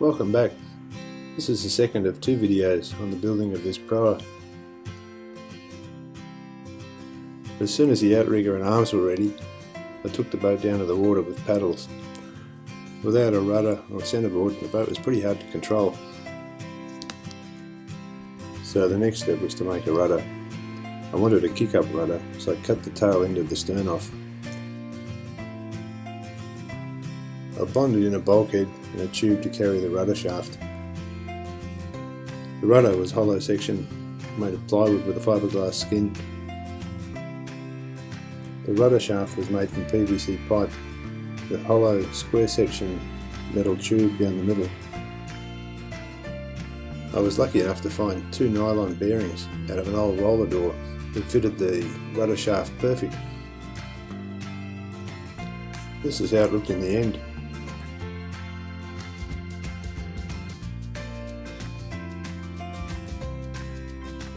Welcome back. This is the second of two videos on the building of this proa. As soon as the outrigger and arms were ready, I took the boat down to the water with paddles. Without a rudder or centerboard, the boat was pretty hard to control. So the next step was to make a rudder. I wanted a kick-up rudder, so I cut the tail end of the stern off. I bonded in a bulkhead and a tube to carry the rudder shaft. The rudder was hollow section made of plywood with a fiberglass skin. The rudder shaft was made from PVC pipe with hollow square section metal tube down the middle. I was lucky enough to find two nylon bearings out of an old roller door that fitted the rudder shaft perfect. This is how it looked in the end.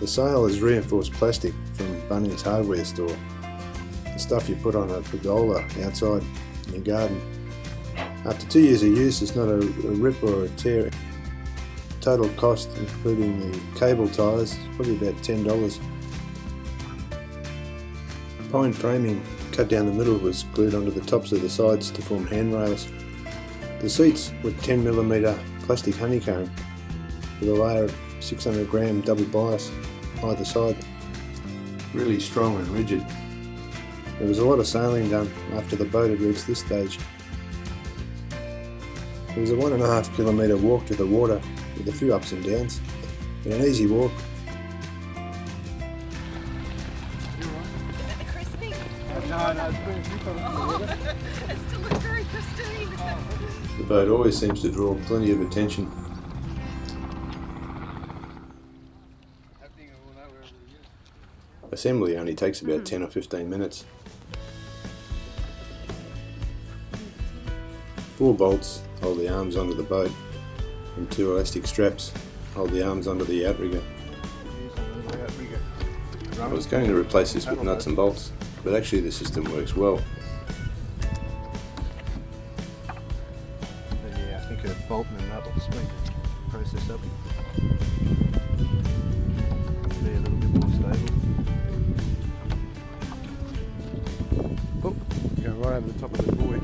The sail is reinforced plastic from Bunnings hardware store, the stuff you put on a pergola outside in your garden. After 2 years of use, it's not a rip or a tear. Total cost, including the cable ties, is probably about $10. Pine framing cut down the middle was glued onto the tops of the sides to form handrails. The seats were 10mm plastic honeycomb with a layer of 600 gram double bias either side. Really strong and rigid. There was a lot of sailing done after the boat had reached this stage. It was a 1.5 kilometre walk to the water with a few ups and downs, but an easy walk. Is it the crispy? No, it's pretty It still looks very pristine. The boat always seems to draw plenty of attention. Assembly only takes about 10 or 15 minutes. 4 bolts hold the arms onto the boat and 2 elastic straps hold the arms onto the outrigger. I was going to replace this with nuts and bolts, but actually the system works well. Yeah, I think a bolt and a nut will speed the process up. Be a little bit more stable. Oh, going right over the top of the buoy.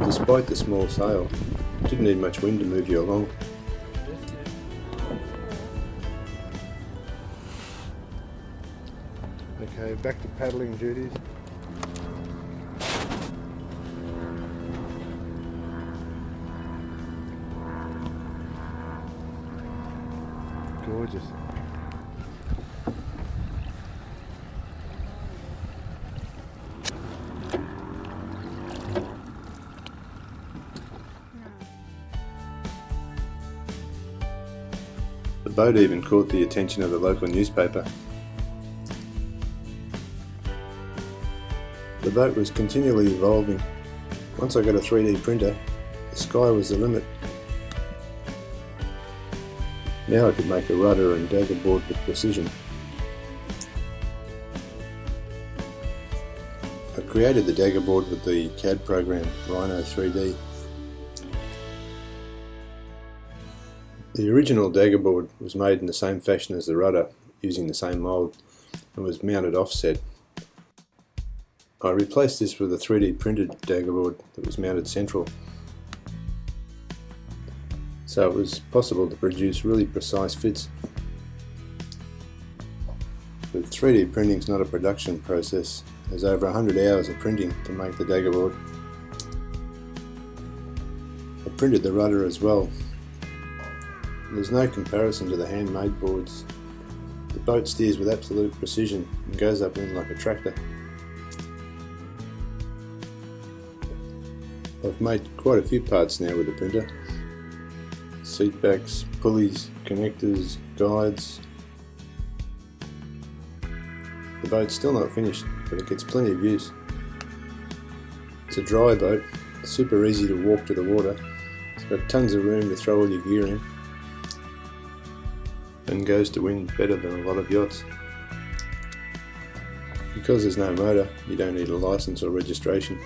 Despite the small sail, it didn't need much wind to move you along. Okay, back to paddling duties. Gorgeous. The boat even caught the attention of the local newspaper. The boat was continually evolving. Once I got a 3D printer, the sky was the limit. Now I could make a rudder and dagger board with precision. I created the dagger board with the CAD program Rhino 3D. The original dagger board was made in the same fashion as the rudder, using the same mould, and was mounted offset. I replaced this with a 3D printed dagger board that was mounted central. So it was possible to produce really precise fits. But 3D printing is not a production process. There's over 100 hours of printing to make the dagger board. I printed the rudder as well. There's no comparison to the handmade boards. The boat steers with absolute precision and goes upwind like a tractor. I've made quite a few parts now with the printer. Seat backs, pulleys, connectors, guides. The boat's still not finished, but it gets plenty of use. It's a dry boat, super easy to walk to the water. It's got tons of room to throw all your gear in, and goes to wind better than a lot of yachts. Because there's no motor, you don't need a license or registration.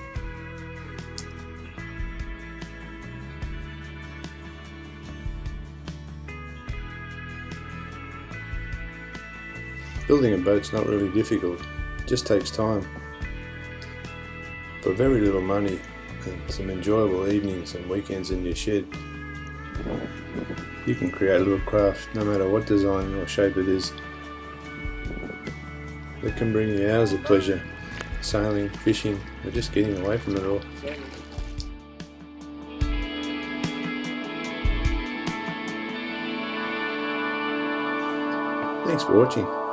Building a boat's not really difficult, it just takes time. For very little money and some enjoyable evenings and weekends in your shed, you can create a little craft no matter what design or shape it is. It can bring you hours of pleasure, sailing, fishing, or just getting away from it all. Thanks for watching.